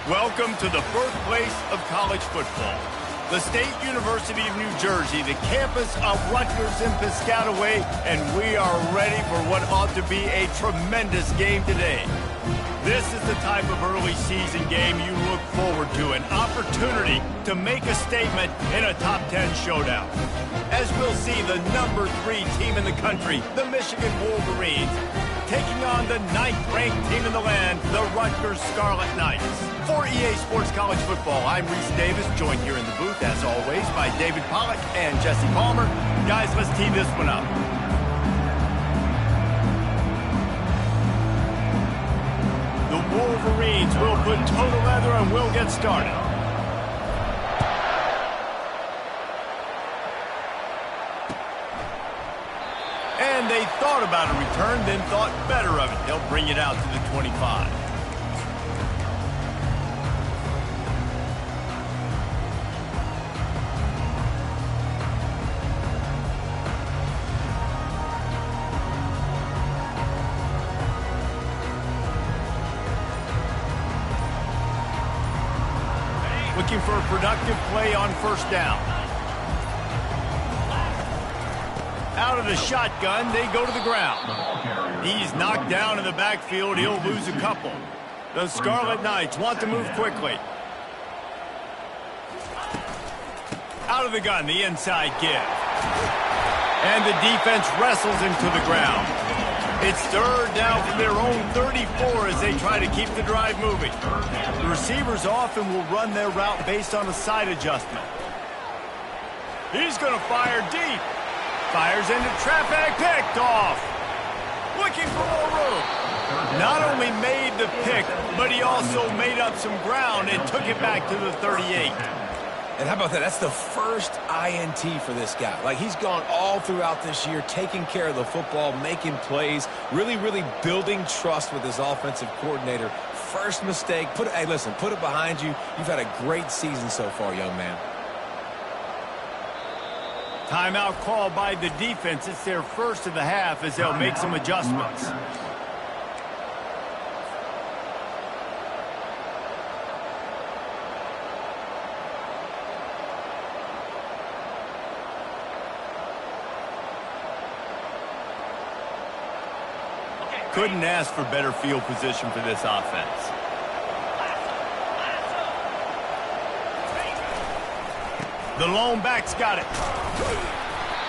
Welcome to the birthplace of college football. The State University of New Jersey, the campus of Rutgers in Piscataway, and we are ready for what ought to be a tremendous game today. This is the type of early season game you look forward to, an opportunity to make a statement in a top 10 showdown. As we'll see, the number 3 team in the country, the Michigan Wolverines, taking on the 9th-ranked team in the land, the Rutgers Scarlet Knights. For EA Sports College Football, I'm Reese Davis, joined here in the booth, as always, by David Pollack and Jesse Palmer. Guys, let's tee this one up. The Wolverines will put total leather and we'll get started. And they thought about a return, then thought better of it. They'll bring it out to the 25. Looking for a productive play on first down. Out of the shotgun, they go to the ground. He's knocked down in the backfield. He'll lose a couple. The Scarlet Knights want to move quickly. Out of the gun, the inside give. And the defense wrestles him to the ground. It's third down from their own 34 as they try to keep the drive moving. The receivers often will run their route based on a side adjustment. He's going to fire deep. Fires into traffic, picked off. Looking for more room. Not only made the pick, but he also made up some ground and took it back to the 38. And how about that? That's the first INT for this guy. Like, he's gone all throughout this year, taking care of the football, making plays, really building trust with his offensive coordinator. First mistake, hey, listen, put it behind you. You've had a great season so far, young man. Timeout called by the defense. It's their first of the half as they'll make some adjustments. Couldn't ask for better field position for this offense. The lone back's got it.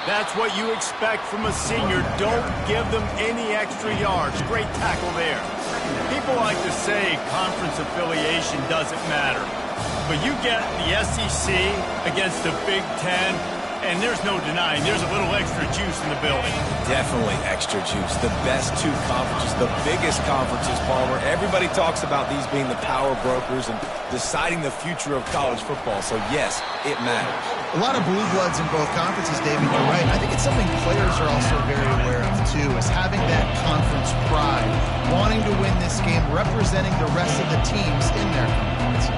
That's what you expect from a senior. Don't give them any extra yards. Great tackle there. People like to say conference affiliation doesn't matter. But you get the SEC against the Big Ten, and there's no denying there's a little extra juice in the building. Definitely extra juice. The best 2 conferences, the biggest conferences, Palmer. Everybody talks about these being the power brokers and deciding the future of college football. So, yes, it matters. A lot of blue bloods in both conferences, David. You're right. I think it's something players are also very aware of, too, is having that conference pride, wanting to win this game, representing the rest of the teams in their conference.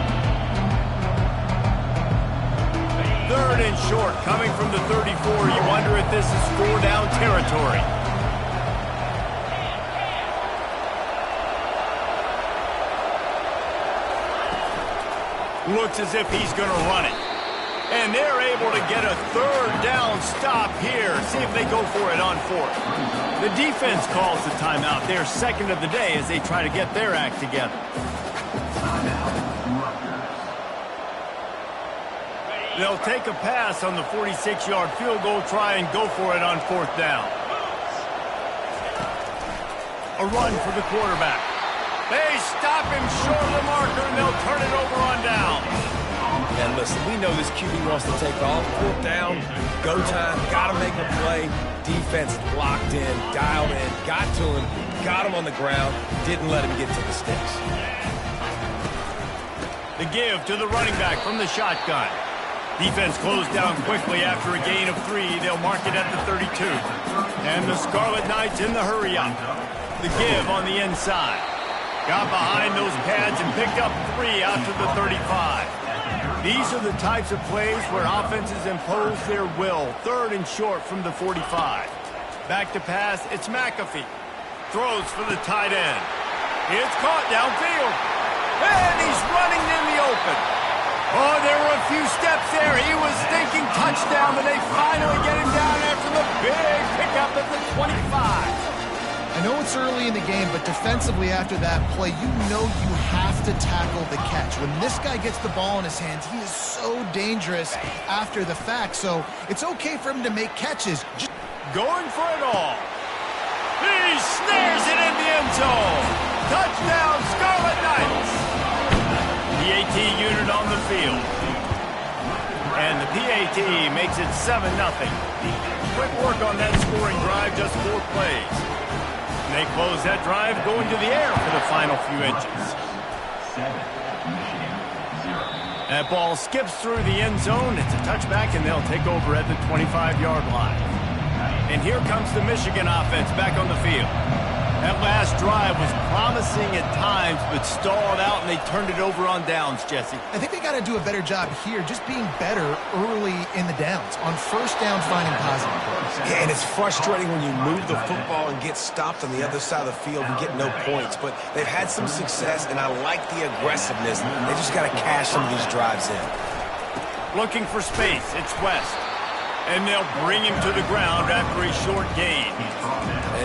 Third and short, coming from the 34. You wonder if this is 4-down territory. Looks as if he's going to run it. And they're able to get a third down stop here. See if they go for it on 4th. The defense calls the timeout. Their second of the day as they try to get their act together. They'll take a pass on the 46-yard field goal, try and go for it on 4th down. A run for the quarterback. They stop him short of the marker, and they'll turn it over on down. And listen, we know this QB wants to take off. 4th down, go time, got to make a play. Defense locked in, dialed in, got to him, got him on the ground, didn't let him get to the sticks. The give to the running back from the shotgun. Defense closed down quickly after a gain of 3. They'll mark it at the 32. And the Scarlet Knights in the hurry-up. The give on the inside. Got behind those pads and picked up 3 out to the 35. These are the types of plays where offenses impose their will. Third and short from the 45. Back to pass, it's McAfee. Throws for the tight end. It's caught downfield. And he's running in the open. Oh, there were a few steps there. He was thinking touchdown, but they finally get him down after the big pickup at the 25. I know it's early in the game, but defensively after that play, you know you have to tackle the catch. When this guy gets the ball in his hands, he is so dangerous after the fact. So it's okay for him to make catches. Just going for it all. He snares it in the end zone. Touchdown, Scarlet Knights. The AT unit on the field. And the PAT makes it 7-0. Quick work on that scoring drive, just 4 plays. They close that drive, going to the air for the final few inches. That ball skips through the end zone. It's a touchback, and they'll take over at the 25-yard line. And here comes the Michigan offense back on the field. That last drive was promising at times, but stalled out, and they turned it over on downs, Jesse. I think they got to do a better job here, just being better early in the downs. On first down, finding positive plays. Yeah, and it's frustrating when you move the football and get stopped on the other side of the field and get no points. But they've had some success, and I like the aggressiveness. They just got to cash some of these drives in. Looking for space. It's West. And they'll bring him to the ground after a short gain.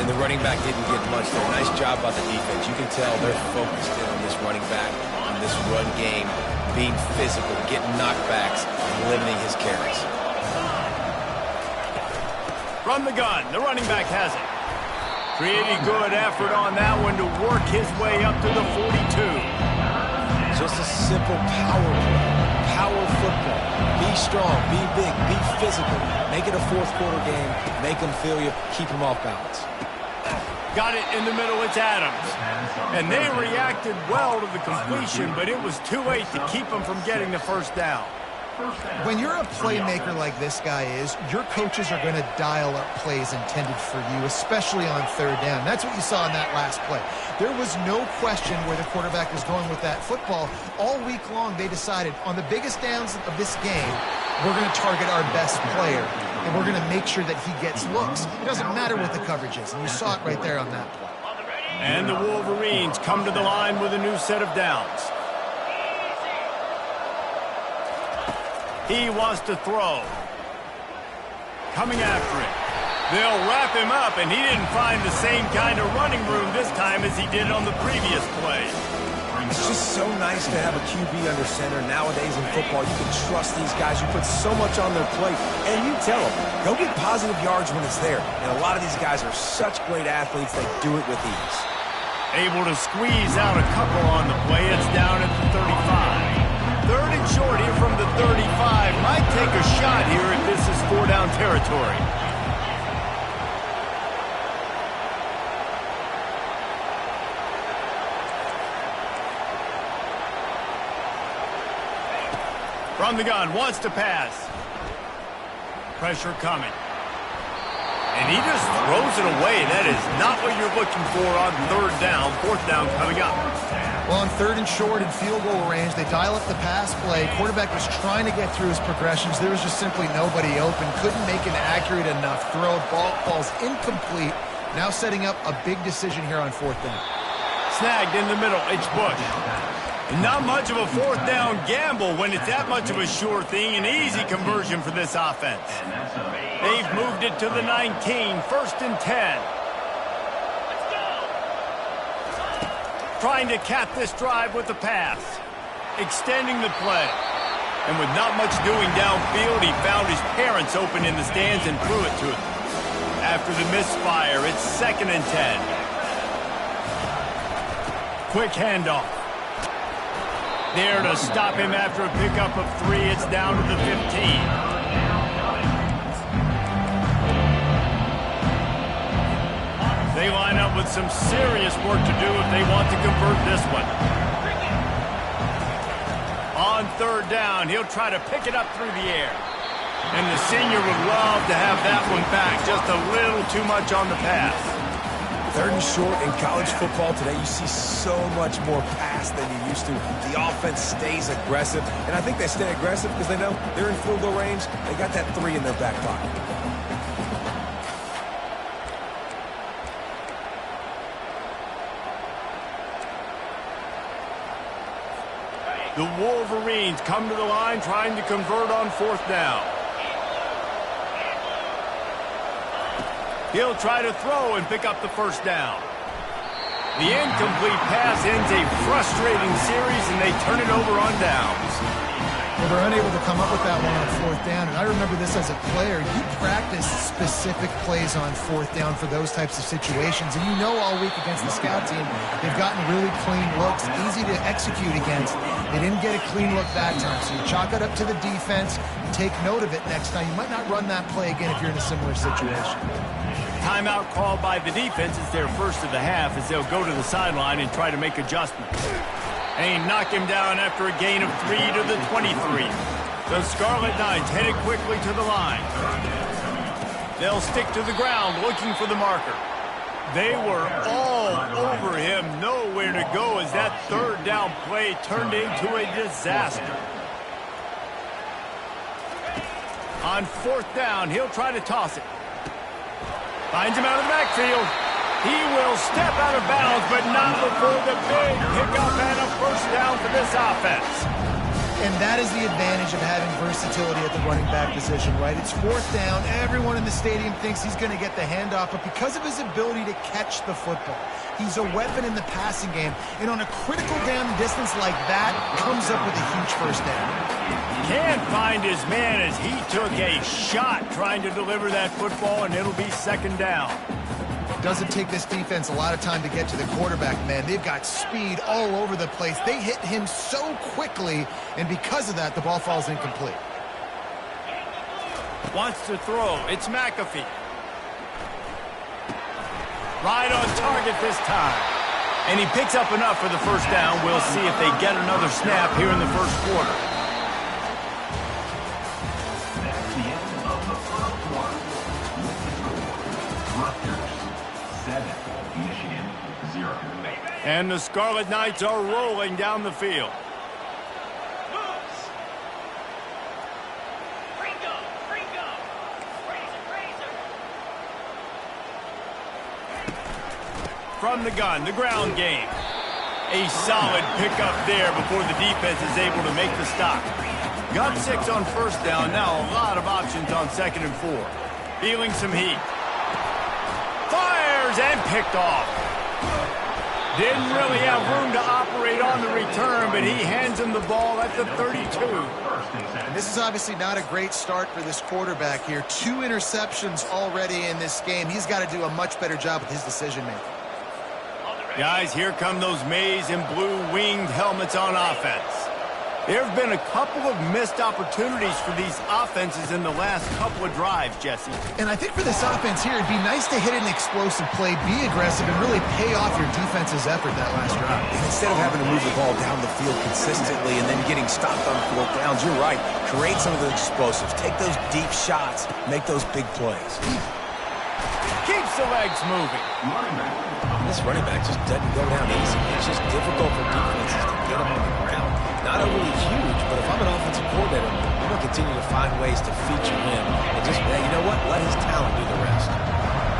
And the running back didn't get much there. Nice job by the defense. You can tell they're focused in on this running back, on this run game, being physical, getting knockbacks, and limiting his carries. From the gun, the running back has it. Pretty good effort on that one to work his way up to the 42. Just a simple power play. Power football. Be strong, be big, be physical. Make it a fourth-quarter game. Make them feel you. Keep them off balance. Got it in the middle. It's Adams. And they reacted well to the completion, but it was too late to keep them from getting the first down. When you're a playmaker like this guy is, your coaches are going to dial up plays intended for you, especially on third down. That's what you saw in that last play. There was no question where the quarterback was going with that football. All week long, they decided on the biggest downs of this game, we're going to target our best player, and we're going to make sure that he gets looks. It doesn't matter what the coverage is, and you saw it right there on that play. And the Wolverines come to the line with a new set of downs. He wants to throw. Coming after it. They'll wrap him up, and he didn't find the same kind of running room this time as he did on the previous play. It's just so nice to have a QB under center. Nowadays in football, you can trust these guys. You put so much on their plate, and you tell them, go get positive yards when it's there. And a lot of these guys are such great athletes, they do it with ease. Able to squeeze out a couple on the play. It's down at the 35. Third and short here from the 35. Might take a shot here if this is 4-down territory. From the gun, wants to pass. Pressure coming. And he just throws it away. That is not what you're looking for on third down. Fourth down coming up. Well, on third and short and field goal range, they dial up the pass play. Quarterback was trying to get through his progressions. There was just simply nobody open. Couldn't make an accurate enough throw. Ball falls incomplete. Now setting up a big decision here on fourth down. Snagged in the middle. It's Bush. Not much of a fourth down gamble when it's that much of a sure thing. An easy conversion for this offense. They've moved it to the 19. First and 10. Trying to cap this drive with the pass. Extending the play. And with not much doing downfield, he found his parents open in the stands and threw it to him. After the misfire, it's second and 10. Quick handoff. There to stop him after a pickup of 3. It's down to the 15. They line up with some serious work to do if they want to convert this one. On third down, he'll try to pick it up through the air. And the senior would love to have that one back. Just a little too much on the pass. Third and short in college football today, you see so much more pass than you used to. The offense stays aggressive, and I think they stay aggressive because they know they're in field goal range. They got that 3 in their back pocket. The Wolverines come to the line trying to convert on 4th down. He'll try to throw and pick up the 1st down. The incomplete pass ends a frustrating series, and they turn it over on downs. Well, they're unable to come up with that one on 4th down, and I remember this as a player. You practice specific plays on 4th down for those types of situations, and you know all week against the scout team, they've gotten really clean looks, easy to execute against. They didn't get a clean look that time, so you chalk it up to the defense, take note of it next time. You might not run that play again if you're in a similar situation. Timeout called by the defense is their first of the half as they'll go to the sideline and try to make adjustments. And knock him down after a gain of 3 to the 23. The Scarlet Knights headed quickly to the line. They'll stick to the ground looking for the marker. They were all over him, nowhere to go as that 3rd down play turned into a disaster. On 4th down, he'll try to toss it. Finds him out of the backfield. He will step out of bounds, but not before the big pickup and a 1st down for this offense. And that is the advantage of having versatility at the running back position, right? It's 4th down. Everyone in the stadium thinks he's going to get the handoff, but because of his ability to catch the football, he's a weapon in the passing game. And on a critical down distance like that, comes up with a huge 1st down. Can't find his man as he took a shot trying to deliver that football, and it'll be 2nd down. Doesn't take this defense a lot of time to get to the quarterback, man. They've got speed all over the place. They hit him so quickly, and because of that, the ball falls incomplete. Wants to throw. It's McAfee. Right on target this time. And he picks up enough for the 1st down. We'll see if they get another snap here in the 1st quarter. That's the end of the 1st quarter. Rutgers 7, Michigan 0. And the Scarlet Knights are rolling down the field. From the gun, the ground game. A solid pickup there before the defense is able to make the stop. Got 6 on 1st down, now a lot of options on 2nd and 4. Feeling some heat. Fires and picked off. Didn't really have room to operate on the return, but he hands him the ball at the 32. And this is obviously not a great start for this quarterback here. 2 interceptions already in this game. He's got to do a much better job with his decision-making. Guys, here come those maize and blue winged helmets on offense. There have been a couple of missed opportunities for these offenses in the last couple of drives, Jesse. And I think for this offense here, it'd be nice to hit an explosive play, be aggressive, and really pay off your defense's effort that last drive. Instead of having to move the ball down the field consistently and then getting stopped on 4th downs, you're right. Create some of the explosives. Take those deep shots. Make those big plays. Keeps the legs moving. This running back just doesn't go down easy. It's just difficult for defenses to get him on the ground. Not overly huge, but if I'm an offensive coordinator, I'm going to continue to find ways to feature him. And just, you know what? Let his talent do the rest.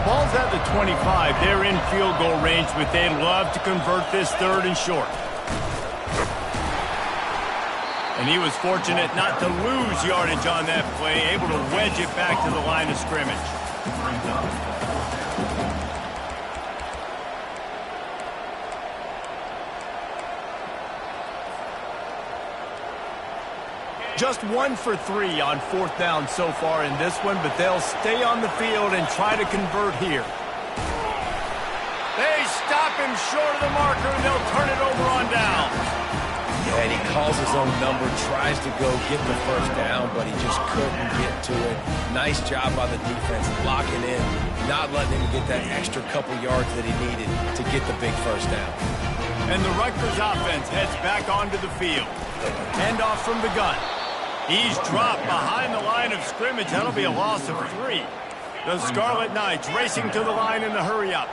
Ball's at the 25. They're in field goal range, but they'd love to convert this 3rd and short. And he was fortunate not to lose yardage on that play, able to wedge it back to the line of scrimmage. Just 1 for 3 on 4th down so far in this one, but they'll stay on the field and try to convert here. They stop him short of the marker, and they'll turn it over on down. Yeah, and he calls his own number, tries to go get the 1st down, but he just couldn't get to it. Nice job by the defense, locking in, not letting him get that extra couple yards that he needed to get the big 1st down. And the Rutgers offense heads back onto the field. Handoff from the gun. He's dropped behind the line of scrimmage. That'll be a loss of 3. The Scarlet Knights racing to the line in the hurry-up.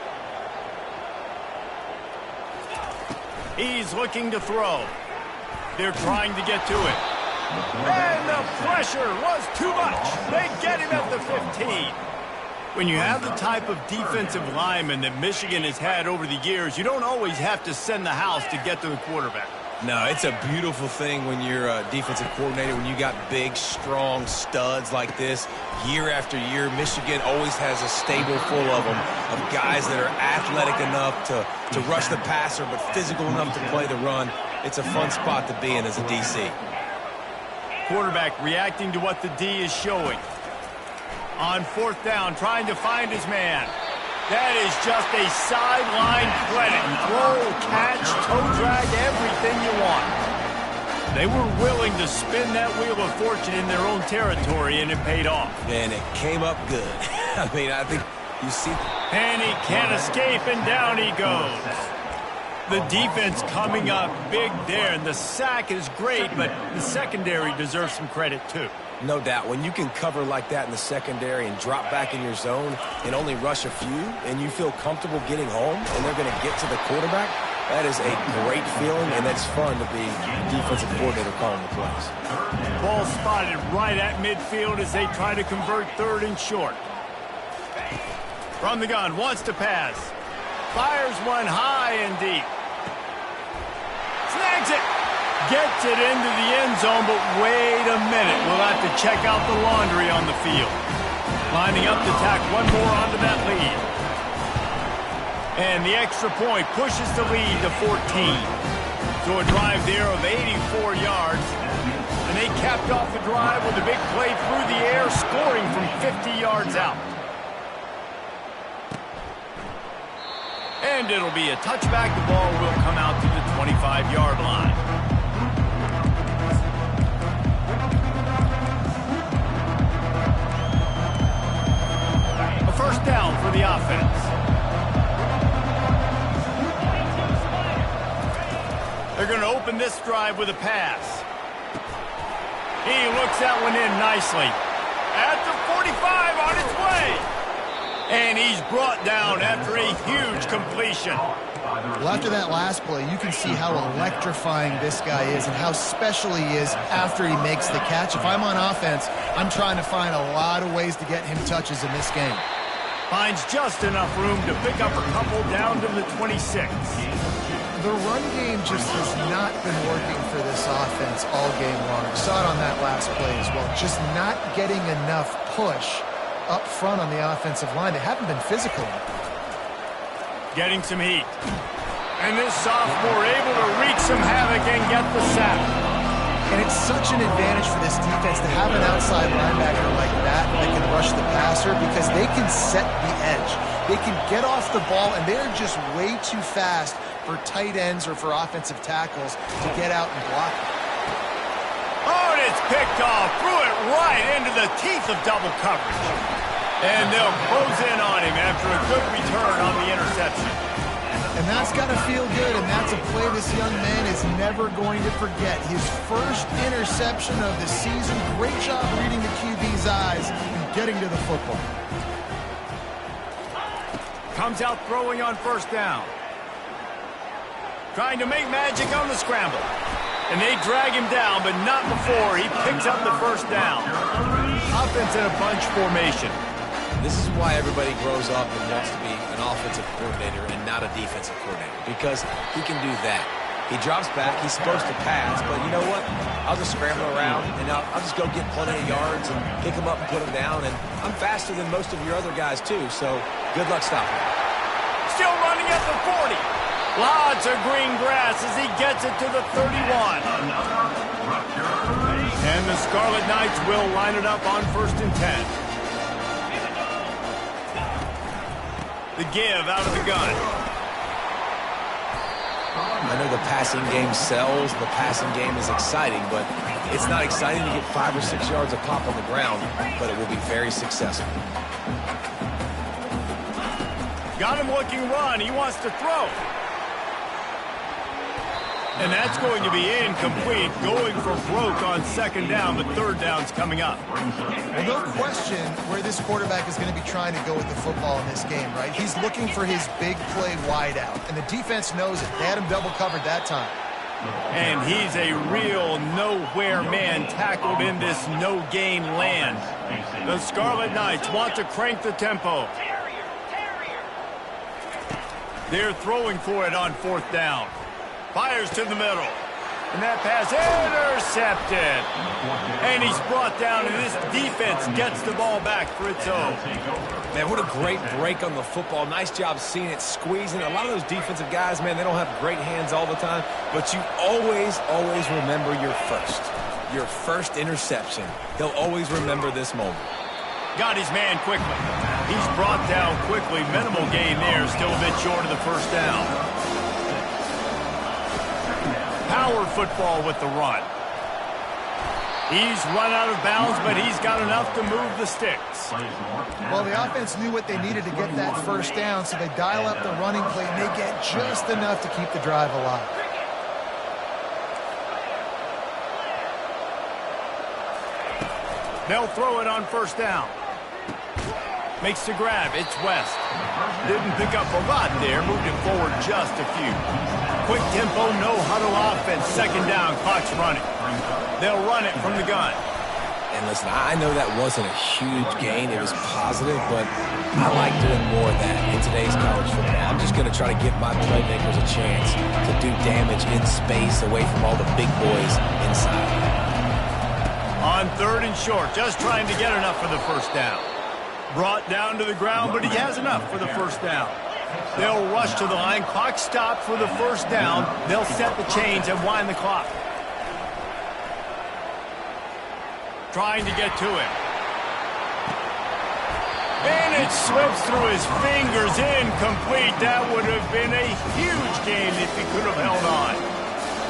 He's looking to throw. They're trying to get to it. And the pressure was too much. They get him at the 15. When you have the type of defensive lineman that Michigan has had over the years, you don't always have to send the house to get to the quarterback. No, it's a beautiful thing when you're a defensive coordinator, when you got big, strong studs like this. Year after year, Michigan always has a stable full of them, of guys that are athletic enough to rush the passer, but physical enough to play the run. It's a fun spot to be in as a DC. Quarterback reacting to what the D is showing. On fourth down, trying to find his man. That is just a sideline credit. Throw, catch, toe drag, everything you want. They were willing to spin that wheel of fortune in their own territory, and it paid off. And it came up good. I mean, I think you see. And he can't escape, and down he goes. The defense coming up big there, and the sack is great, but the secondary deserves some credit too. No doubt. When you can cover like that in the secondary and drop back in your zone and only rush a few, and you feel comfortable getting home, and they're going to get to the quarterback, that is a great feeling, and that's fun to be defensive coordinator calling the plays. Ball spotted right at midfield as they try to convert third and short. From the gun, wants to pass. Fires one high and deep. Snags it. Gets it into the end zone, but wait a minute. We'll have to check out the laundry on the field. Lining up to tack one more onto that lead. And the extra point pushes the lead to 14. So a drive there of 84 yards. And they capped off the drive with a big play through the air, scoring from 50 yards out. And it'll be a touchback. The ball will come out to the 25-yard line. A first down for the offense. They're going to open this drive with a pass. He looks that one in nicely. At the 45, on its way. And he's brought down after a huge completion. Well, after that last play, you can see how electrifying this guy is and how special he is after he makes the catch. If I'm on offense, I'm trying to find a lot of ways to get him touches in this game. Finds just enough room to pick up a couple down to the 26. The run game just has not been working for this offense all game long. You saw it on that last play as well. Just not getting enough push up front on the offensive line. They haven't been physical. Getting some heat. And this sophomore able to wreak some havoc and get the sack. And it's such an advantage for this defense to have an outside linebacker like that can rush the passer because they can set the edge. They can get off the ball, and they're just way too fast for tight ends or for offensive tackles to get out and block it. Oh, and it's picked off. Threw it right into the teeth of double coverage. And they'll close in on him after a good return on the interception. And that's got to feel good, and that's a play this young man is never going to forget. His first interception of the season. Great job reading the QB's eyes and getting to the football. Comes out throwing on first down. Trying to make magic on the scramble. And they drag him down, but not before he picks up the first down. Offense in a bunch formation. This is why everybody grows up and wants to be an offensive coordinator and not a defensive coordinator, because he can do that. He drops back. He's supposed to pass, but you know what? I'll just scramble around, and I'll just go get plenty of yards and pick him up and put him down, and I'm faster than most of your other guys, too, so good luck stopping him. Still running at the 40. Lots of green grass as he gets it to the 31. And the Scarlet Knights will line it up on 1st and 10. The give out of the gun. I know the passing game sells, the passing game is exciting, but it's not exciting to get 5 or 6 yards a pop on the ground, but it will be very successful. Got him looking run. He wants to throw. And that's going to be incomplete, going for broke on 2nd down, but 3rd down's coming up. Well, no question where this quarterback is going to be trying to go with the football in this game, right? He's looking for his big play wide out, and the defense knows it. They had him double covered that time. And he's a real nowhere man tackled in this no-gain land. The Scarlet Knights want to crank the tempo. They're throwing for it on 4th down. Fires to the middle. And that pass intercepted. And he's brought down, and this defense gets the ball back for its own. Man, what a great break on the football. Nice job seeing it, squeezing. A lot of those defensive guys, man, they don't have great hands all the time, but you always remember your first interception. He'll always remember this moment. Got his man quickly. He's brought down quickly. Minimal gain there, still a bit short of the first down. Power football with the run. He's run out of bounds, but he's got enough to move the sticks. Well, the offense knew what they needed to get that first down, so they dial up the running play, and they get just enough to keep the drive alive. They'll throw it on first down. Makes the grab. It's West. Didn't pick up a lot there. Moved it forward just a few. Quick tempo, no huddle offense. Second down, clock's running. They'll run it from the gun. And listen, I know that wasn't a huge gain. It was positive, but I like doing more of that in today's college football. I'm just going to try to give my playmakers a chance to do damage in space away from all the big boys inside. On third and short, just trying to get enough for the first down. Brought down to the ground, but he has enough for the first down. They'll rush to the line. Clock stopped for the first down. They'll set the chains and wind the clock. Trying to get to him. And it slips through his fingers. Incomplete. That would have been a huge gain if he could have held on.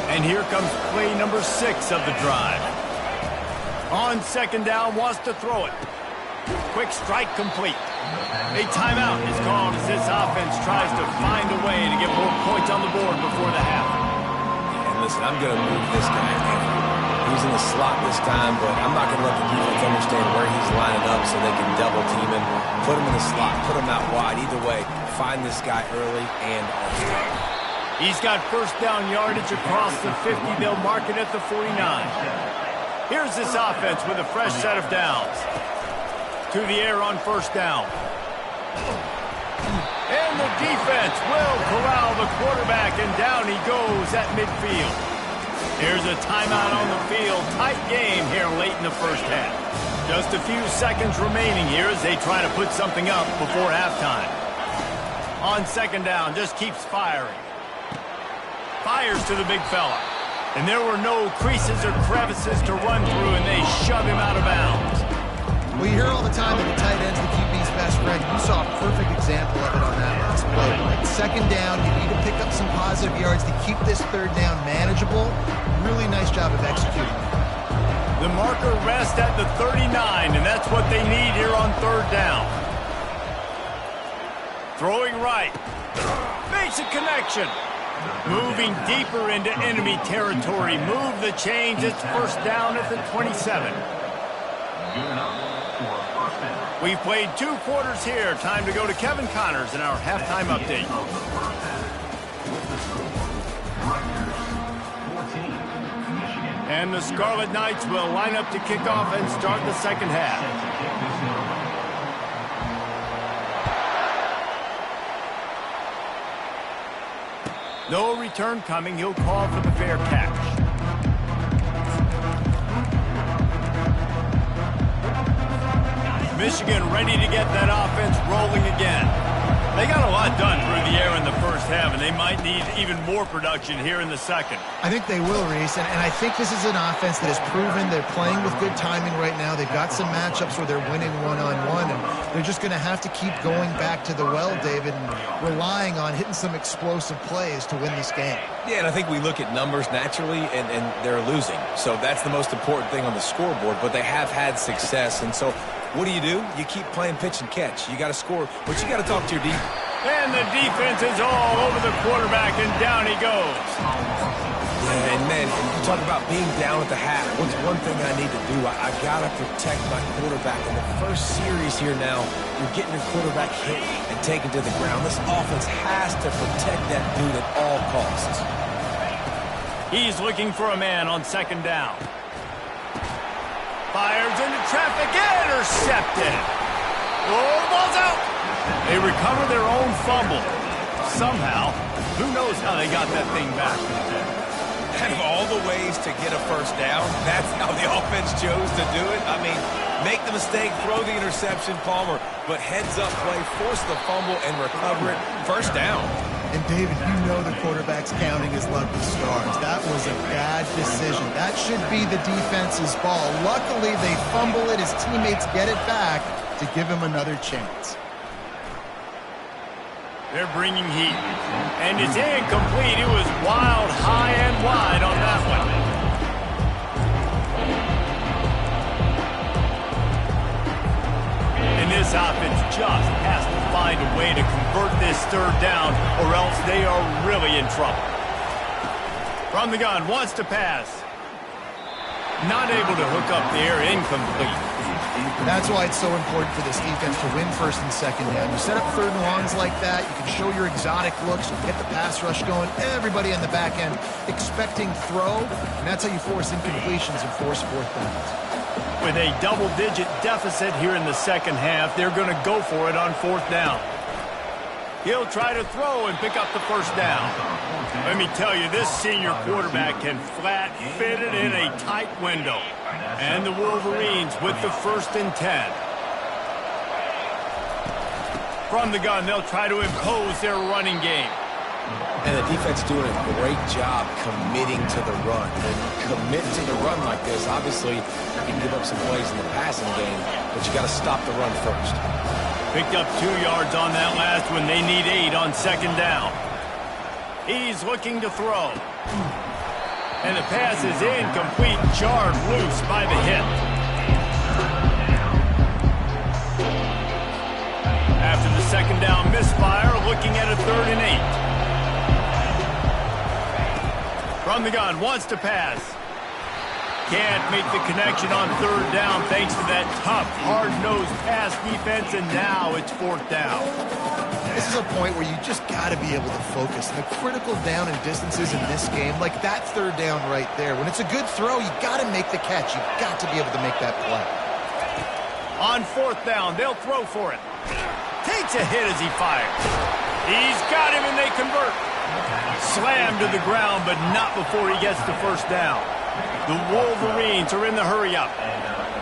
And here comes play number 6 of the drive. On second down, wants to throw it. Quick strike complete. A timeout is called as this offense tries to find a way to get more points on the board before the half. And listen, I'm going to move this guy in. He's in the slot this time, but I'm not going to let the defense understand where he's lining up so they can double team him. Put him in the slot, put him out wide. Either way, find this guy early and often. He's got first down yardage across the 50. They'll mark it at the 49. Here's this offense with a fresh set of downs. To the air on first down. And the defense will corral the quarterback, and down he goes at midfield. Here's a timeout on the field. Tight game here late in the first half. Just a few seconds remaining here as they try to put something up before halftime. On second down, just keeps firing. Fires to the big fella. And there were no creases or crevices to run through, and they shove him out of bounds. We hear all the time that the tight end's the QB's best friend. You saw a perfect example of it on that last play. At second down, you need to pick up some positive yards to keep this third down manageable. Really nice job of executing. The marker rests at the 39, and that's what they need here on third down. Throwing right. Makes a connection. Moving deeper into enemy territory. Move the chains. It's first down at the 27. We've played 2 quarters here. Time to go to Kevin Connors in our halftime update. And the Scarlet Knights will line up to kick off and start the second half. No return coming. He'll call for the fair catch. Michigan ready to get that offense rolling again. They got a lot done through the air in the first half, and they might need even more production here in the second. I think they will, Reese, and I think this is an offense that has proven they're playing with good timing right now. They've got some matchups where they're winning one-on-one, and they're just going to have to keep going back to the well, David, and relying on hitting some explosive plays to win this game. Yeah, and I think we look at numbers naturally, and they're losing. So that's the most important thing on the scoreboard, but they have had success, and so what do? You keep playing pitch and catch. You got to score, but you got to talk to your defense. And the defense is all over the quarterback, and down he goes. Yeah, and man, you talk about being down at the half. What's one thing I need to do? I got to protect my quarterback. In the first series here now, you're getting your quarterback hit and taken to the ground. This offense has to protect that dude at all costs. He's looking for a man on second down. Fires into traffic, intercepted. Oh, the ball's out. They recover their own fumble. Somehow, who knows how they got that thing back. Out of all the ways to get a first down, that's how the offense chose to do it. I mean, make the mistake, throw the interception, Palmer, but heads-up play, force the fumble, and recover it. First down. And, David, you know the quarterback's counting his lucky stars. That was a bad decision. That should be the defense's ball. Luckily, they fumble it. His teammates get it back to give him another chance. They're bringing heat. And it's incomplete. It was wild, high and wide on that one. And this offense just has to find a way to convert this third down, or else they are really in trouble. From the gun, wants to pass. Not able to hook up there, incomplete. That's why it's so important for this defense to win first and second down. You set up third and longs like that, you can show your exotic looks, you can get the pass rush going, everybody on the back end expecting throw, and that's how you force incompletions and force fourth downs. With a double-digit deficit here in the second half, they're going to go for it on fourth down. He'll try to throw and pick up the first down. Let me tell you, this senior quarterback can flat fit it in a tight window. And the Wolverines with the 1st and 10. From the gun, they'll try to impose their running game. And the defense doing a great job committing to the run. And commit to the run like this, obviously, you can give up some plays in the passing game, but you got to stop the run first. Picked up 2 yards on that last one. They need 8 on second down. He's looking to throw. And the pass is incomplete, jarred loose by the hit. After the second down misfire, looking at a 3rd and 8. From the gun, wants to pass. Can't make the connection on 3rd down thanks to that tough, hard-nosed pass defense, and now it's 4th down. This is a point where you just got to be able to focus. And the critical down and distances in this game, like that 3rd down right there, when it's a good throw, you got to make the catch. You've got to be able to make that play. On 4th down, they'll throw for it. Takes a hit as he fires. He's got him, and they convert. Slammed to the ground, but not before he gets the first down. The Wolverines are in the hurry-up.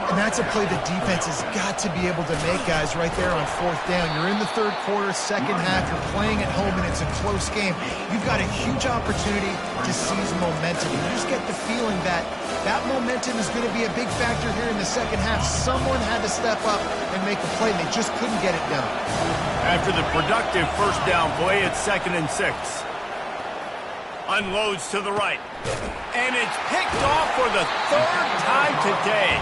And that's a play the defense has got to be able to make, guys, right there on 4th down. You're in the 3rd quarter, second half. You're playing at home, and it's a close game. You've got a huge opportunity to seize momentum. You just get the feeling that that momentum is going to be a big factor here in the second half. Someone had to step up and make a play, and they just couldn't get it done. After the productive first down play, it's 2nd and 6. Unloads to the right. And it's picked off for the 3rd time today.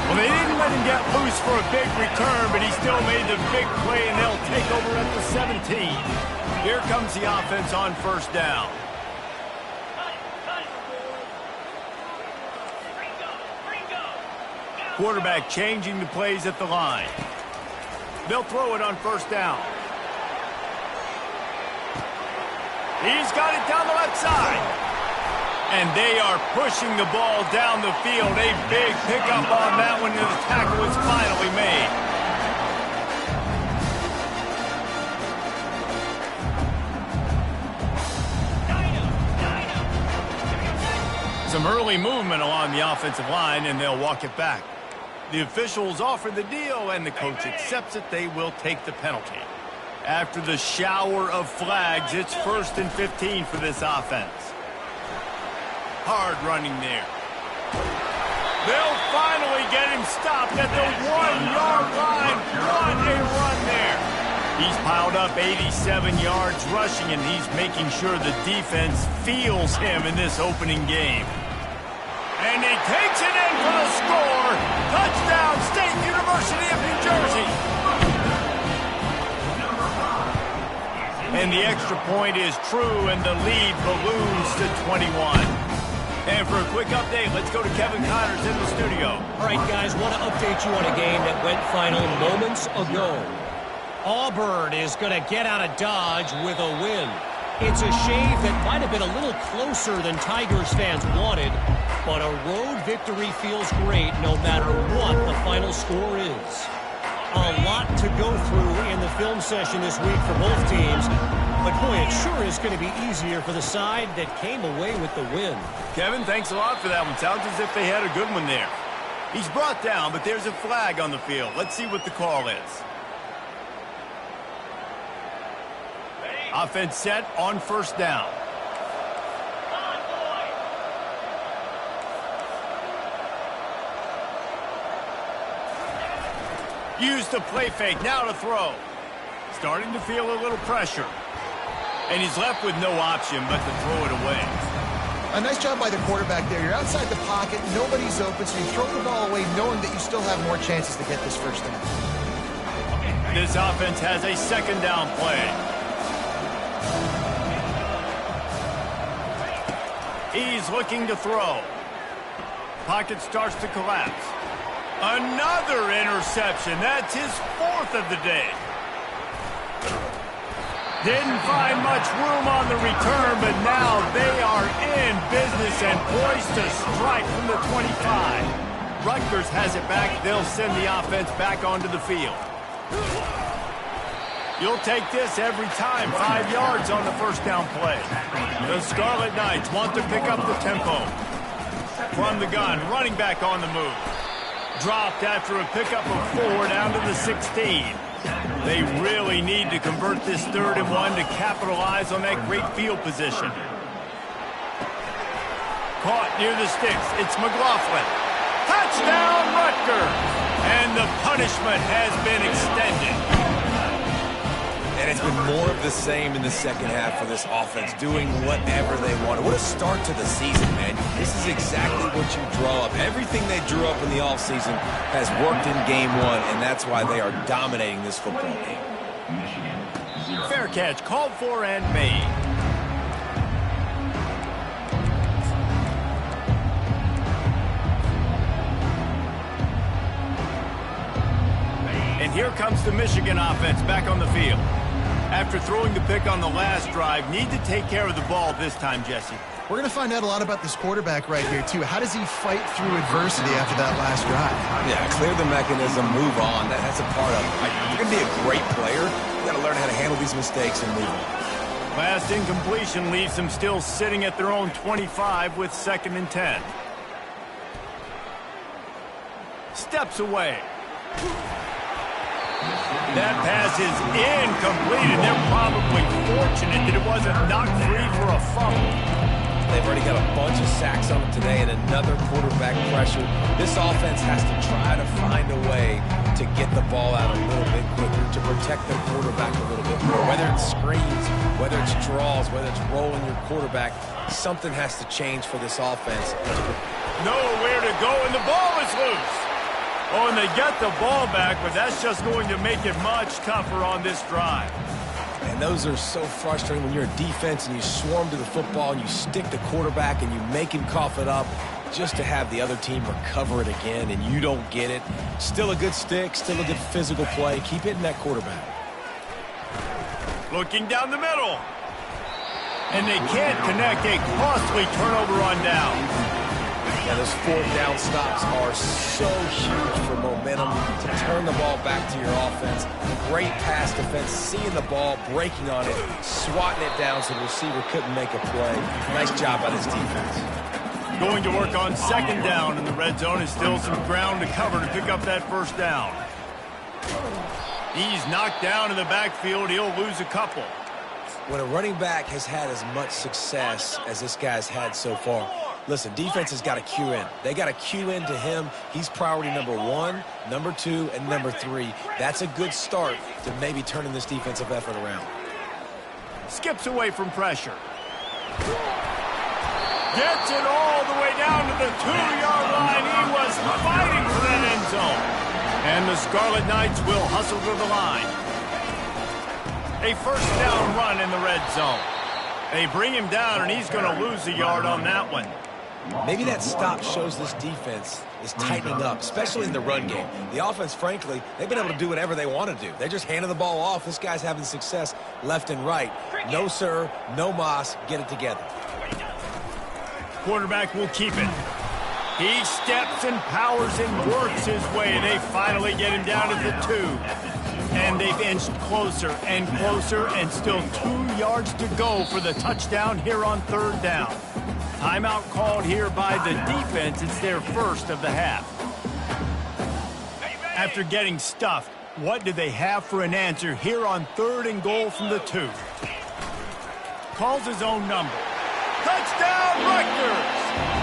Well, they didn't let him get loose for a big return, but he still made the big play, and they'll take over at the 17. Here comes the offense on first down. Quarterback changing the plays at the line. They'll throw it on first down. He's got it down the left side. And they are pushing the ball down the field. A big pickup on that one, and the tackle is finally made. Some early movement along the offensive line, and they'll walk it back. The officials offer the deal, and the coach accepts it. They will take the penalty. After the shower of flags, it's 1st and 15 for this offense. Hard running there. They'll finally get him stopped at the 1-yard line. What a run there. He's piled up 87 yards rushing, and he's making sure the defense feels him in this opening game. And he takes it in for the score. Touchdown, State University of New Jersey. And the extra point is true, and the lead balloons to 21. And for a quick update, let's go to Kevin Connors in the studio. All right, guys, want to update you on a game that went final moments ago. Auburn is going to get out of Dodge with a win. It's a shave that might have been a little closer than Tigers fans wanted, but a road victory feels great no matter what the final score is. A lot to go through in the film session this week for both teams. But, boy, it sure is going to be easier for the side that came away with the win. Kevin, thanks a lot for that one. Sounds as if they had a good one there. He's brought down, but there's a flag on the field. Let's see what the call is. Offense set on first down. Used the play fake, now to throw. Starting to feel a little pressure. And he's left with no option but to throw it away. A nice job by the quarterback there. You're outside the pocket, nobody's open, so you throw the ball away knowing that you still have more chances to get this first down. This offense has a second down play. He's looking to throw. Pocket starts to collapse. Another interception. That's his fourth of the day. Didn't find much room on the return, but now they are in business and poised to strike from the 25. Rutgers has it back. They'll send the offense back onto the field. You'll take this every time. 5 yards on the first down play. The Scarlet Knights want to pick up the tempo. From the gun, running back on the move. Dropped after a pickup of 4 down to the 16. They really need to convert this 3rd and 1 to capitalize on that great field position. Caught near the sticks. It's McLaughlin. Touchdown, Rutgers! And the punishment has been extended. And it's been more of the same in the second half for this offense, doing whatever they want. What a start to the season, man. This is exactly what you draw up. Everything they drew up in the offseason has worked in game 1, and that's why they are dominating this football game. Michigan, 0. Fair catch, called for and made. And here comes the Michigan offense back on the field. After throwing the pick on the last drive, need to take care of the ball this time, Jesse. We're going to find out a lot about this quarterback right here, too. How does he fight through adversity after that last drive? Yeah, clear the mechanism, move on. That's a part of it. Like, if you're going to be a great player, you got to learn how to handle these mistakes and move on. Last incompletion leaves them still sitting at their own 25 with 2nd and 10. Steps away. That pass is incomplete, and they're probably fortunate that it wasn't knocked free for a fumble. They've already got a bunch of sacks on them today and another quarterback pressure. This offense has to try to find a way to get the ball out a little bit quicker, to protect their quarterback a little bit more. Whether it's screens, whether it's draws, whether it's rolling your quarterback, something has to change for this offense. Nowhere to go, and the ball is loose. Oh, and they get the ball back, but that's just going to make it much tougher on this drive. And those are so frustrating when you're a defense and you swarm to the football and you stick the quarterback and you make him cough it up just to have the other team recover it again and you don't get it. Still a good stick, still a good physical play. Keep hitting that quarterback. Looking down the middle. And they can't connect. A costly turnover on down. Yeah, those 4th down stops are so huge for momentum to turn the ball back to your offense. Great pass defense, seeing the ball, breaking on it, swatting it down so the receiver couldn't make a play. Nice job by this defense. Going to work on 2nd down in the red zone is still some ground to cover to pick up that 1st down. He's knocked down in the backfield. He'll lose a couple. When a running back has had as much success as this guy's had so far, listen, defense has got to cue in. They got to cue in to him. He's priority number 1, number 2, and number 3. That's a good start to maybe turning this defensive effort around. Skips away from pressure. Gets it all the way down to the 2-yard line. He was fighting for that end zone. And the Scarlet Knights will hustle to the line. A 1st down run in the red zone. They bring him down, and he's going to lose a yard on that one. Maybe that stop shows this defense is tightening up, especially in the run game. The offense, frankly, they've been able to do whatever they want to do. They're just handing the ball off. This guy's having success left and right. No, sir, no mas. Get it together. Quarterback will keep it. He steps and powers and works his way. They finally get him down to the 2. And they've inched closer and closer, and still 2 yards to go for the touchdown here on 3rd down. Timeout called here by the defense. It's their first of the half. After getting stuffed, what do they have for an answer here on 3rd and goal from the 2? Calls his own number. Touchdown, Rutgers!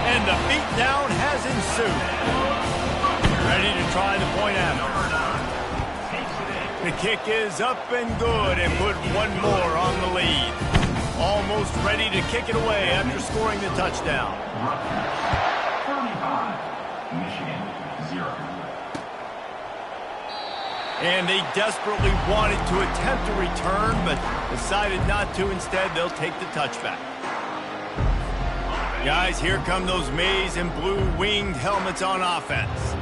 And the beatdown has ensued. Ready to try the point after. The kick is up and good and put one more on the lead. Almost ready to kick it away after scoring the touchdown. Rutgers 35, Michigan 0. And they desperately wanted to attempt a return, but decided not to. Instead, they'll take the touchback. Guys, here come those maize and blue winged helmets on offense.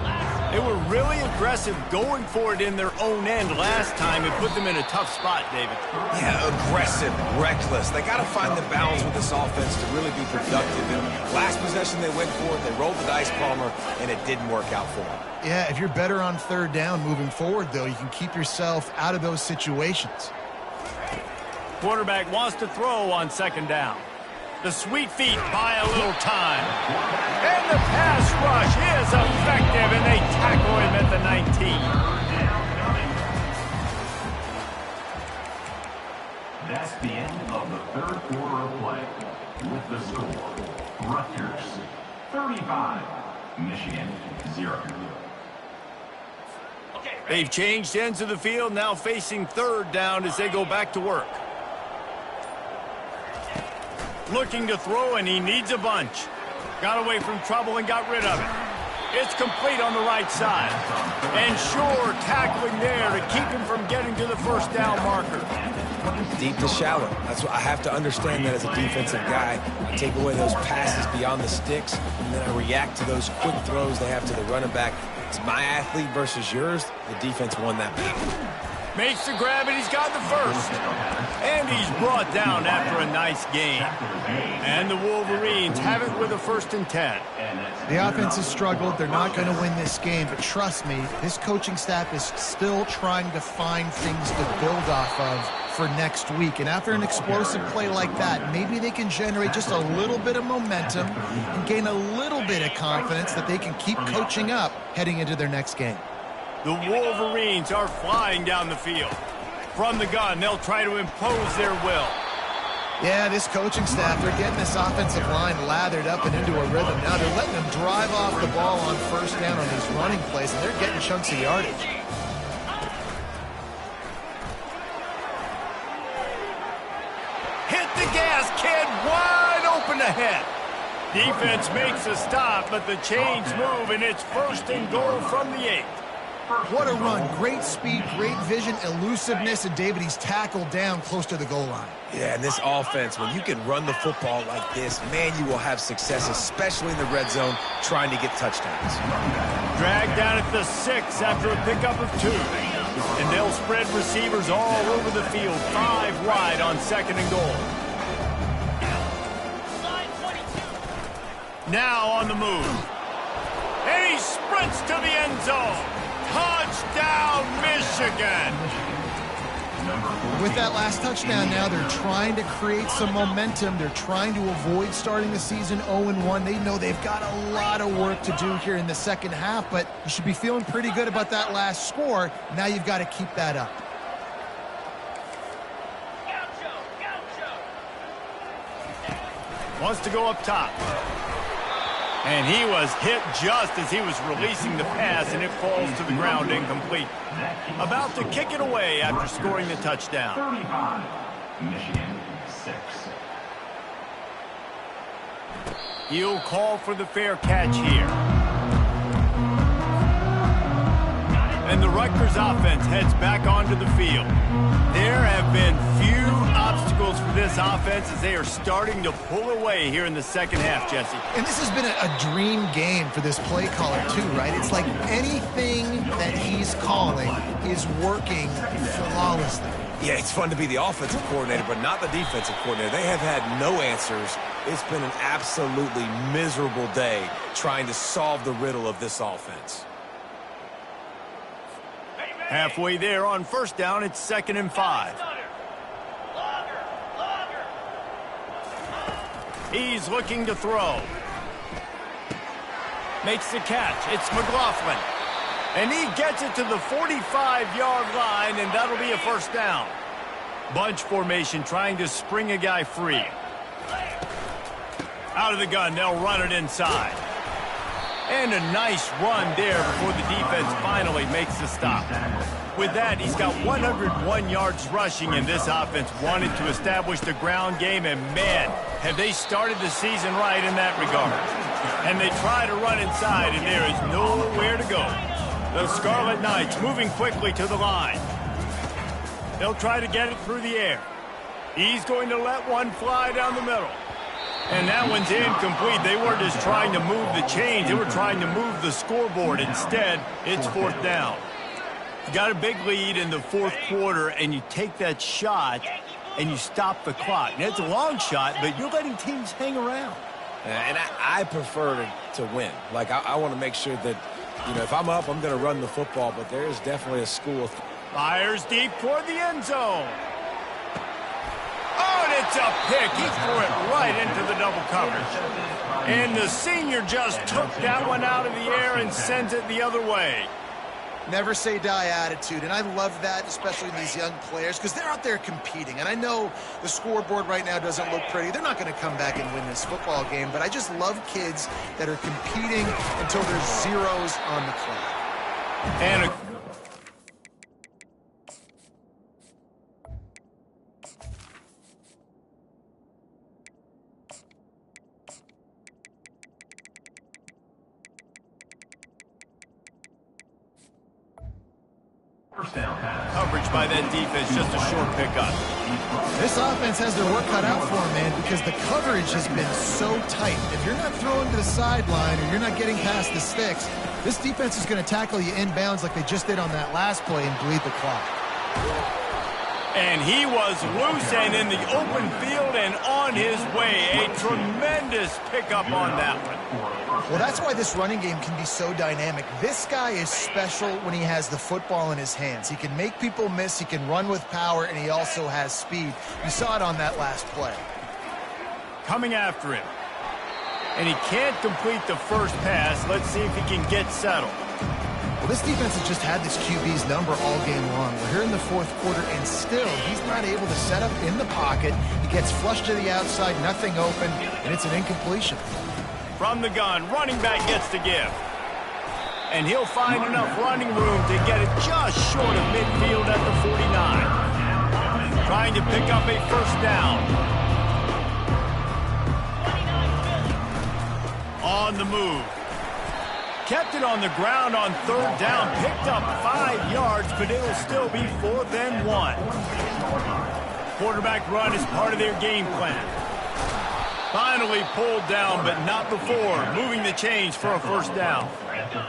They were really aggressive going for it in their own end last time. It put them in a tough spot, David. Yeah, aggressive, reckless. They got to find the balance with this offense to really be productive. And last possession they went for it, they rolled the dice, Palmer, and it didn't work out for them. Yeah, if you're better on 3rd down moving forward, though, you can keep yourself out of those situations. Quarterback wants to throw on 2nd down. The sweet feet buy a little time. And the pass rush is effective, and they tackle him at the 19. That's the end of the 3rd quarter of play. With the score, Rutgers 35, Michigan 0. They've changed ends of the field, now facing 3rd down as they go back to work. Looking to throw, and he needs a bunch. Got away from trouble and got rid of it. It's complete on the right side. And sure, tackling there to keep him from getting to the 1st down marker. Deep to shallow. That's what I have to understand that as a defensive guy. I take away those passes beyond the sticks, and then I react to those quick throws they have to the running back. It's my athlete versus yours. The defense won that battle. Makes the grab, and he's got the 1st. And he's brought down after a nice game. And the Wolverines have it with a 1st and 10. The offense has struggled. They're not going to win this game, but trust me, this coaching staff is still trying to find things to build off of for next week. And after an explosive play like that, maybe they can generate just a little bit of momentum and gain a little bit of confidence that they can keep coaching up heading into their next game. The Wolverines are flying down the field. From the gun, they'll try to impose their will. Yeah, this coaching staff, they're getting this offensive line lathered up and into a rhythm. Now they're letting them drive off the ball on 1st down on these running plays, and they're getting chunks of yardage. Hit the gas, kid, wide open ahead. Defense makes a stop, but the chains move, and it's 1st and goal from the 8. What a run. Great speed, great vision, elusiveness, and David, he's tackled down close to the goal line. Yeah, and this offense, when you can run the football like this, man, you will have success, especially in the red zone, trying to get touchdowns. Dragged down at the 6 after a pickup of 2. And they'll spread receivers all over the field, 5 wide on 2nd and goal. Now on the move. And he sprints to the end zone. Touchdown, Michigan! With that last touchdown now, they're trying to create some momentum. They're trying to avoid starting the season 0-1. They know they've got a lot of work to do here in the 2nd half, but you should be feeling pretty good about that last score. Now you've got to keep that up. Wants to go up top. And he was hit just as he was releasing the pass, and it falls to the ground incomplete. About to kick it away after scoring the touchdown. 35, Michigan 6. He'll call for the fair catch here. And the Rutgers offense heads back onto the field. There have been few obstacles for this offense as they are starting to pull away here in the 2nd half, Jesse. And this has been a dream game for this play caller too, right? It's like anything that he's calling is working flawlessly. Yeah, it's fun to be the offensive coordinator, but not the defensive coordinator. They have had no answers It's been an absolutely miserable day trying to solve the riddle of this offense. Halfway there on first down, it's 2nd and 5. He's looking to throw. Makes the catch. It's McLaughlin. And he gets it to the 45-yard line, and that'll be a first down. Bunch formation trying to spring a guy free. Out of the gun, they'll run it inside. And a nice run there before the defense finally makes the stop. With that, he's got 101 yards rushing, and this offense wanted to establish the ground game, and man, have they started the season right in that regard. And they try to run inside, and there is nowhere to go. The Scarlet Knights moving quickly to the line. They'll try to get it through the air. He's going to let one fly down the middle. And that one's incomplete. They weren't just trying to move the chains. They were trying to move the scoreboard. Instead, it's 4th down. You got a big lead in the 4th quarter, and you take that shot, and you stop the clock. And it's a long shot, but you're letting teams hang around. And I prefer to win. Like, I want to make sure that, you know, if I'm up, I'm going to run the football, but there is definitely a school of... Fires deep toward the end zone. Oh, and it's a pick. He threw it right into the double coverage. And the senior just took that one out of the air and sends it the other way. Never say die attitude, and I love that, especially in these young players, because they're out there competing. And I know the scoreboard right now doesn't look pretty. They're not going to come back and win this football game, but I just love kids that are competing until there's zeros on the clock. And coverage by that defense, just a short pickup. This offense has their work cut out for them, man, because the coverage has been so tight. If you're not throwing to the sideline or you're not getting past the sticks, this defense is going to tackle you inbounds like they just did on that last play and bleed the clock. And he was loose and in the open field and on his way. A tremendous pickup on that one. Well, that's why this running game can be so dynamic. This guy is special when he has the football in his hands. He can make people miss, he can run with power, and he also has speed. You saw it on that last play. Coming after him. And he can't complete the first pass. Let's see if he can get settled. Well, this defense has just had this QB's number all game long. We're here in the 4th quarter, and still, he's not able to set up in the pocket. He gets flushed to the outside, nothing open, and it's an incompletion. From the gun, running back gets the give. And he'll find enough running room to get it just short of midfield at the 49. Trying to pick up a first down. On the move. Kept it on the ground on 3rd down. Picked up 5 yards, but it'll still be 4th and 1. Quarterback run is part of their game plan. Finally pulled down, but not before. Moving the chains for a first down.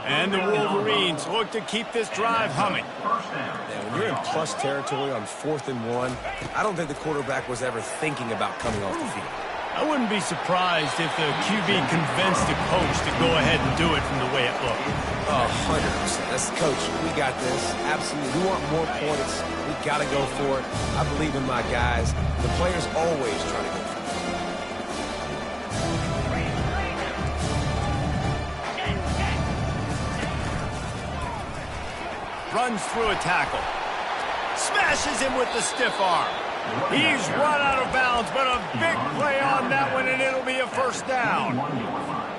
And the Wolverines look to keep this drive humming. Yeah, when you're in plus territory on 4th and 1, I don't think the quarterback was ever thinking about coming off the field. I wouldn't be surprised if the QB convinced the coach to go ahead and do it from the way it looked. Oh, 100%. That's the coach. We got this. Absolutely. We want more points. We got to go for it. I believe in my guys. The players always try to go for it. Runs through a tackle. Smashes him with the stiff arm. He's run out of bounds, but a big play on that one, and it'll be a first down.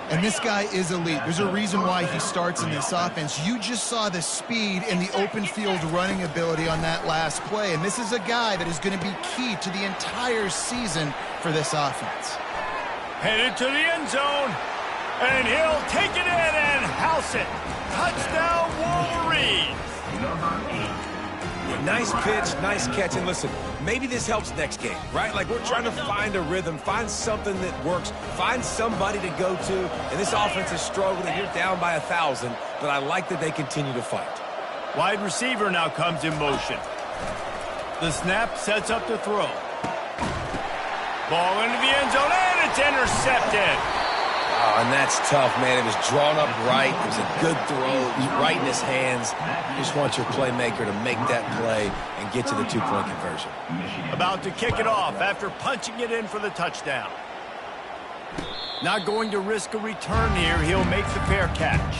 And this guy is elite. There's a reason why he starts in this offense. You just saw the speed and the open field running ability on that last play, and this is a guy that is going to be key to the entire season for this offense. Headed to the end zone, and he'll take it in and house it. Touchdown, Wolverines. Nice pitch, nice catch, and listen, maybe this helps next game, right? Like, we're trying to find a rhythm, find something that works, find somebody to go to, and this offense is struggling. You're down by 1,000, but I like that they continue to fight. Wide receiver now comes in motion. The snap sets up to throw. Ball into the end zone, and it's It's intercepted. Oh, and that's tough, man. It was drawn up right. It was a good throw. It was right in his hands. You just want your playmaker to make that play and get to the two-point conversion. About to kick it off after punching it in for the touchdown. Not going to risk a return here. He'll make the fair catch.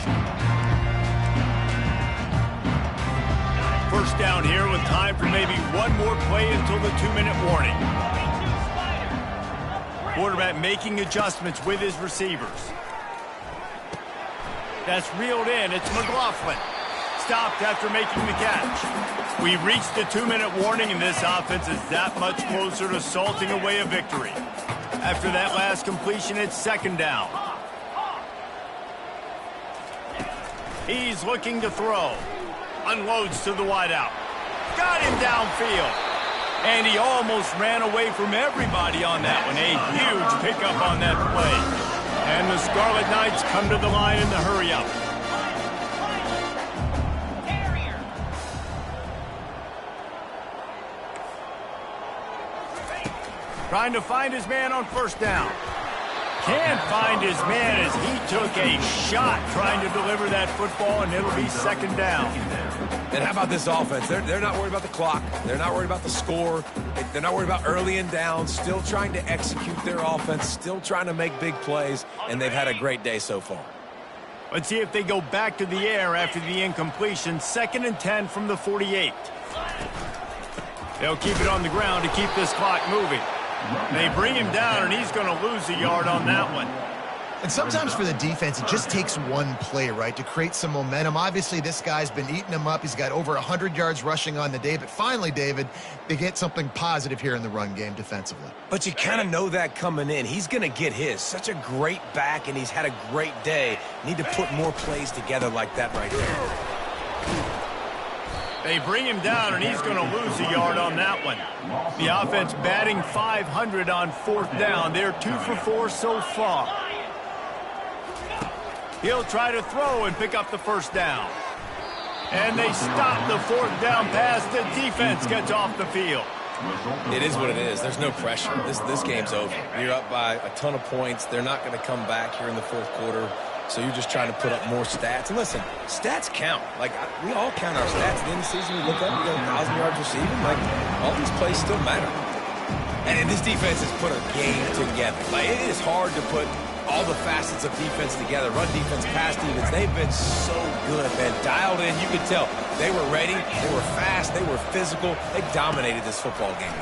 First down here with time for maybe one more play until the 2-minute warning. Quarterback making adjustments with his receivers. That's reeled in. It's McLaughlin. Stopped after making the catch. We've reached the 2-minute warning, and this offense is that much closer to salting away a victory. After that last completion, it's second down. He's looking to throw. Unloads to the wideout. Got him downfield. And he almost ran away from everybody on that one. A huge pickup on that play. And the Scarlet Knights come to the line in the hurry-up. Trying to find his man on first down. Can't find his man as he took a shot trying to deliver that football, and it'll be second down. And how about this offense? They're not worried about the clock. They're not worried about the score. They're not worried about early and down. Still trying to execute their offense. Still trying to make big plays. And they've had a great day so far. Let's see if they go back to the air after the incompletion. 2nd and 10 from the 48. They'll keep it on the ground to keep this clock moving. They bring him down, and he's going to lose a yard on that one. And sometimes for the defense, it just takes one play, right, to create some momentum. Obviously, this guy's been eating them up. He's got over 100 yards rushing on the day. But finally, David, they get something positive here in the run game defensively. But you kind of know that coming in. He's going to get his. Such a great back, and he's had a great day. Need to put more plays together like that right there. They bring him down, and he's going to lose a yard on that one. The offense batting .500 on 4th down. They're 2 for 4 so far. He'll try to throw and pick up the first down. And they stop the 4th down pass. The defense gets off the field. It is what it is. There's no pressure. This game's over. You're up by a ton of points. They're not going to come back here in the 4th quarter. So you're just trying to put up more stats. And listen, stats count. Like, we all count our stats. At the end of the season, we look up, we got 1,000 yards receiving. Like, all these plays still matter. And this defense has put a game together. Like, it is hard to put all the facets of defense together. Run defense, pass defense. They've been so good, man. Dialed in. You could tell they were ready. They were fast. They were physical. They dominated this football game.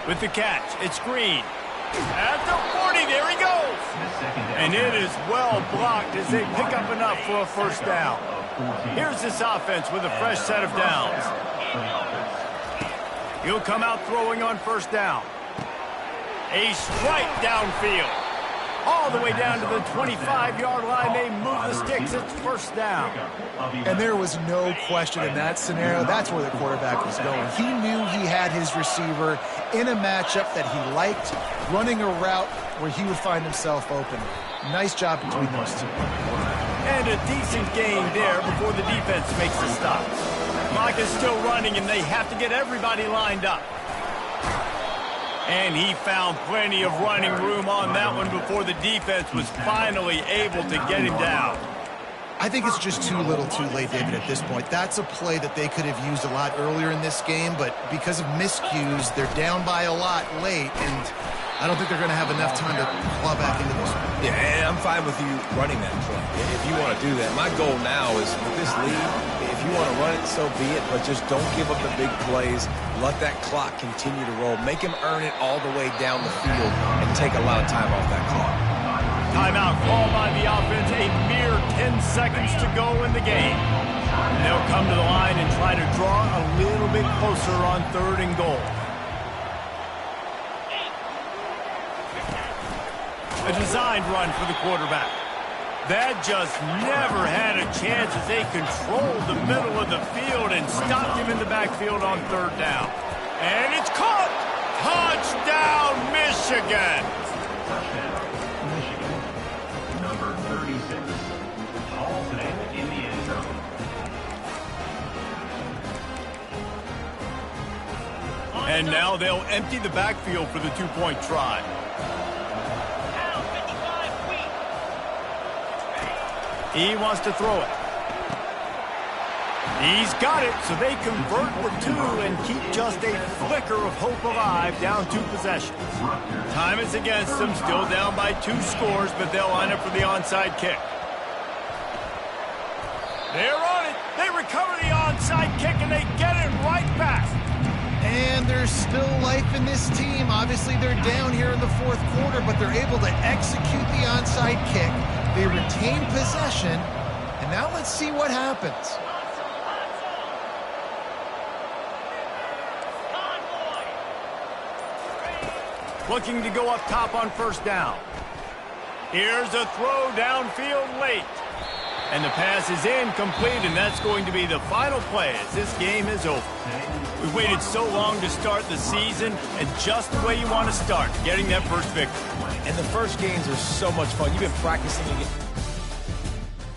With the catch, it's Green. At the 40, there he goes. And it is well blocked as they pick up enough for a first down. Here's this offense with a fresh set of downs. He'll come out throwing on first down. A strike downfield. All the way down to the 25-yard line. They move the sticks. It's first down. And there was no question in that scenario. That's where the quarterback was going. He knew he had his receiver in a matchup that he liked, running a route where he would find himself open. Nice job between those two. And a decent gain there before the defense makes the stop. Clock is still running, and they have to get everybody lined up. And he found plenty of running room on that one before the defense was finally able to get him down. I think it's just too little too late, David, at this point. That's a play that they could have used a lot earlier in this game, but because of miscues, they're down by a lot late, and I don't think they're going to have enough time to claw back into this one. Yeah, and I'm fine with you running that play if you want to do that. My goal now is with this lead, if you want to run it, so be it, but just don't give up the big plays. Let that clock continue to roll. Make him earn it all the way down the field and take a lot of time off that clock. Timeout called by the offense. A mere 10 seconds to go in the game. And they'll come to the line and try to draw a little bit closer on 3rd and goal. A designed run for the quarterback. That just never had a chance as they controlled the middle of the field and stopped him in the backfield on 3rd down. And it's caught! Touchdown, Michigan! Touchdown, Michigan. Number 36. Hall's in the end zone. And now they'll empty the backfield for the 2-point try. He wants to throw it. He's got it, so they convert the 2 and keep just a flicker of hope alive, down 2 possessions. Time is against them, still down by 2 scores, but they'll line up for the onside kick. They're on it. They recover the onside kick, and they get it right back. And there's still life in this team. Obviously, they're down here in the 4th quarter, but they're able to execute the onside kick. They retain possession, and now let's see what happens. Looking to go up top on 1st down. Here's a throw downfield late. And the pass is incomplete, and that's going to be the final play as this game is over. We've waited so long to start the season, and just the way you want to start, getting that first victory. And the first games are so much fun. You've been practicing again.